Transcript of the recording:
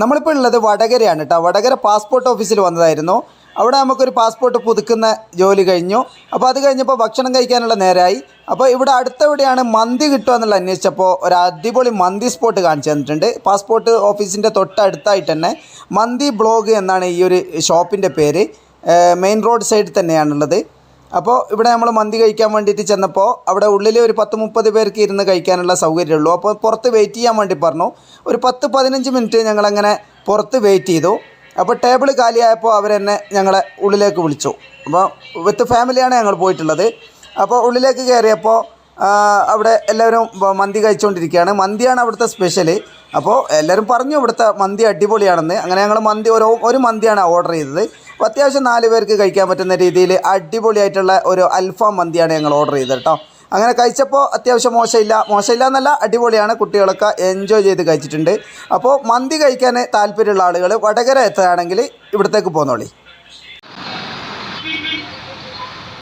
നമ്മളിപ്പോൾ ഉള്ളത് വടകരയാണ് കേട്ടോ. വടകര പാസ്പോർട്ട് ഓഫീസിൽ വന്നതായിരുന്നു. അവിടെ നമുക്കൊരു പാസ്പോർട്ട് പുതുക്കുന്ന ജോലി കഴിഞ്ഞു. അപ്പോൾ അത് കഴിഞ്ഞപ്പോൾ ഭക്ഷണം കഴിക്കാനുള്ള നേരമായി. അപ്പോൾ ഇവിടെ അടുത്തെവിടെയാണ് മന്തി കിട്ടുക എന്നുള്ള അന്വേഷിച്ചപ്പോൾ ഒരു അടിപൊളി മന്തി സ്പോട്ട് കാണിച്ചു തന്നിട്ടുണ്ട്. പാസ്പോർട്ട് ഓഫീസിൻ്റെ തൊട്ടടുത്തായിട്ട് തന്നെ മന്തി ബ്ലോഗ് എന്നാണ് ഈ ഒരു ഷോപ്പിൻ്റെ പേര്. മെയിൻ റോഡ് സൈഡിൽ തന്നെയാണുള്ളത്. അപ്പോൾ ഇവിടെ നമ്മൾ മന്തി കഴിക്കാൻ വേണ്ടിയിട്ട് ചെന്നപ്പോൾ അവിടെ ഉള്ളിൽ ഒരു 10-30 പേർക്ക് ഇരുന്ന് കഴിക്കാനുള്ള സൗകര്യമുള്ളൂ. അപ്പോൾ പുറത്ത് വെയിറ്റ് ചെയ്യാൻ വേണ്ടി പറഞ്ഞു. ഒരു 10-15 മിനിറ്റ് ഞങ്ങളങ്ങനെ പുറത്ത് വെയിറ്റ് ചെയ്തു. അപ്പോൾ ടേബിൾ കാലിയായപ്പോൾ അവരെന്നെ ഞങ്ങളെ ഉള്ളിലേക്ക് വിളിച്ചു. അപ്പോൾ വിത്ത് ഫാമിലിയാണ് ഞങ്ങൾ പോയിട്ടുള്ളത്. അപ്പോൾ ഉള്ളിലേക്ക് കയറിയപ്പോൾ അവിടെ എല്ലാവരും മന്തി കഴിച്ചുകൊണ്ടിരിക്കുകയാണ്. മന്തിയാണ് അവിടുത്തെ സ്പെഷ്യൽ. അപ്പോൾ എല്ലാവരും പറഞ്ഞു ഇവിടുത്തെ മന്തി അടിപൊളിയാണെന്ന്. അങ്ങനെ ഞങ്ങൾ മന്തി ഒരു മന്തിയാണ് ഓർഡർ ചെയ്തത്. അപ്പോൾ അത്യാവശ്യം 4 പേർക്ക് കഴിക്കാൻ പറ്റുന്ന രീതിയിൽ അടിപൊളിയായിട്ടുള്ള ഒരു അൽഫാം മന്തിയാണ് ഞങ്ങൾ ഓർഡർ ചെയ്തത് കേട്ടോ. അങ്ങനെ കഴിച്ചപ്പോൾ അത്യാവശ്യം മോശമില്ല എന്നല്ല, അടിപൊളിയാണ്. കുട്ടികളൊക്കെ എൻജോയ് ചെയ്ത് കഴിച്ചിട്ടുണ്ട്. അപ്പോൾ മന്തി കഴിക്കാൻ താല്പര്യമുള്ള ആളുകൾ വടകര എത്തുകയാണെങ്കിൽ ഇവിടത്തേക്ക് പോന്നോളി.